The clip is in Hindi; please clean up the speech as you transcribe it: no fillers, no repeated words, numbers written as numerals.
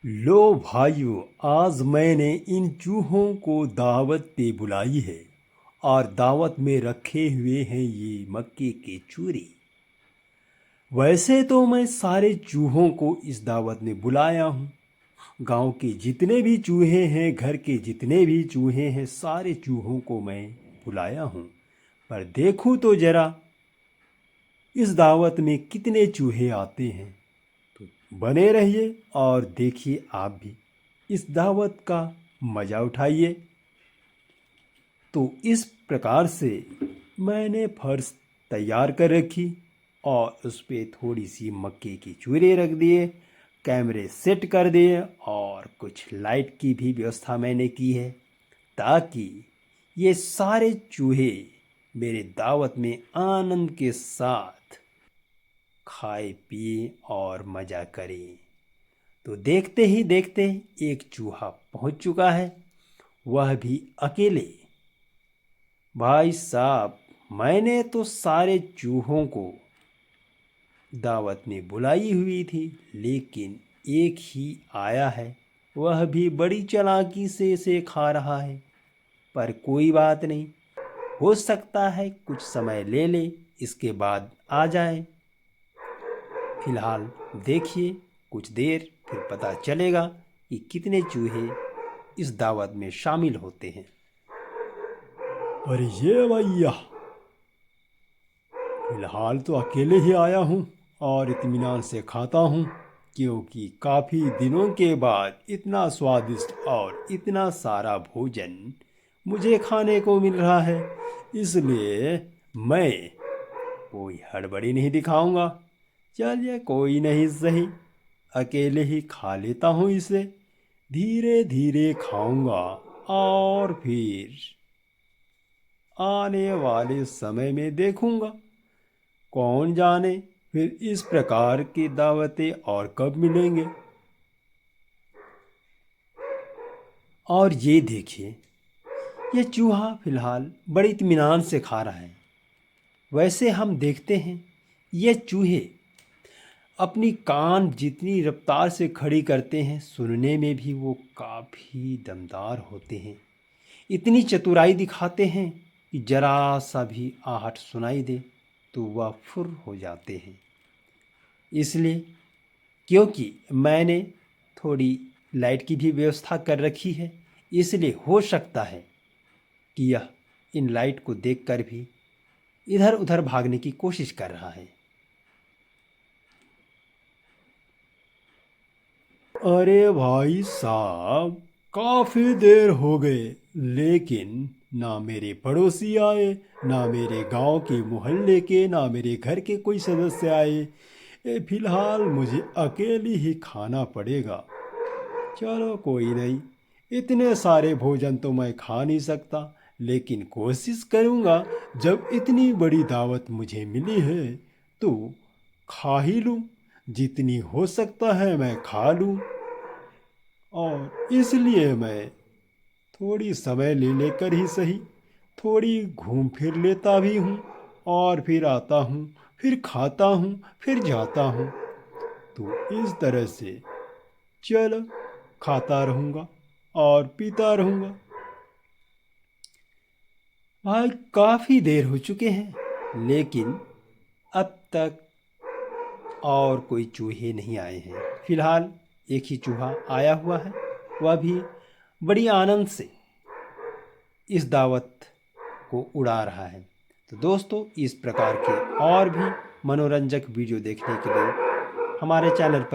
लो भाइयों, आज मैंने इन चूहों को दावत पे बुलाई है और दावत में रखे हुए हैं ये मक्के के चूरे। वैसे तो मैं सारे चूहों को इस दावत में बुलाया हूँ। गांव के जितने भी चूहे हैं, घर के जितने भी चूहे हैं, सारे चूहों को मैं बुलाया हूँ। पर देखूँ तो ज़रा इस दावत में कितने चूहे आते हैं। तो बने रहिए और देखिए आप भी इस दावत का मज़ा उठाइए। तो इस प्रकार से मैंने फर्श तैयार कर रखी और उस पर थोड़ी सी मक्के की चूरे रख दिए, कैमरे सेट कर दिए और कुछ लाइट की भी व्यवस्था मैंने की है ताकि ये सारे चूहे मेरे दावत में आनंद के साथ खाए पिए और मज़ा करें। तो देखते ही देखते एक चूहा पहुंच चुका है, वह भी अकेले। भाई साहब, मैंने तो सारे चूहों को दावत में बुलाई हुई थी, लेकिन एक ही आया है, वह भी बड़ी चालाकी से इसे खा रहा है। पर कोई बात नहीं, हो सकता है कुछ समय ले ले, इसके बाद आ जाए। फिलहाल देखिए, कुछ देर फिर पता चलेगा कि कितने चूहे इस दावत में शामिल होते हैं। और ये भैया, फिलहाल तो अकेले ही आया हूँ और इत्मीनान से खाता हूँ, क्योंकि काफ़ी दिनों के बाद इतना स्वादिष्ट और इतना सारा भोजन मुझे खाने को मिल रहा है। इसलिए मैं कोई हड़बड़ी नहीं दिखाऊंगा। चलिए कोई नहीं सही, अकेले ही खा लेता हूँ इसे। धीरे धीरे खाऊंगा और फिर आने वाले समय में देखूंगा। कौन जाने फिर इस प्रकार की दावतें और कब मिलेंगे। और ये देखिए, ये चूहा फिलहाल बड़े इत्मीनान से खा रहा है। वैसे हम देखते हैं ये चूहे अपनी कान जितनी रफ्तार से खड़ी करते हैं, सुनने में भी वो काफ़ी दमदार होते हैं। इतनी चतुराई दिखाते हैं कि जरा सा भी आहट सुनाई दे तो वह फुर हो जाते हैं। इसलिए क्योंकि मैंने थोड़ी लाइट की भी व्यवस्था कर रखी है, इसलिए हो सकता है कि यह इन लाइट को देखकर भी इधर उधर भागने की कोशिश कर रहा है। अरे भाई साहब, काफ़ी देर हो गए, लेकिन ना मेरे पड़ोसी आए, ना मेरे गांव के मोहल्ले के, ना मेरे घर के कोई सदस्य आए। फिलहाल मुझे अकेले ही खाना पड़ेगा। चलो कोई नहीं, इतने सारे भोजन तो मैं खा नहीं सकता, लेकिन कोशिश करूँगा जब इतनी बड़ी दावत मुझे मिली है तो खा ही लूँ। जितनी हो सकता है मैं खा लूँ, और इसलिए मैं थोड़ी समय ले लेकर ही सही थोड़ी घूम फिर लेता भी हूँ और फिर आता हूँ, फिर खाता हूँ, फिर जाता हूँ। तो इस तरह से चलो खाता रहूँगा और पीता रहूँगा। भाई काफ़ी देर हो चुके हैं, लेकिन अब तक और कोई चूहे नहीं आए हैं। फिलहाल एक ही चूहा आया हुआ है, वह भी बड़ी आनंद से इस दावत को उड़ा रहा है। तो दोस्तों, इस प्रकार के और भी मनोरंजक वीडियो देखने के लिए हमारे चैनल पर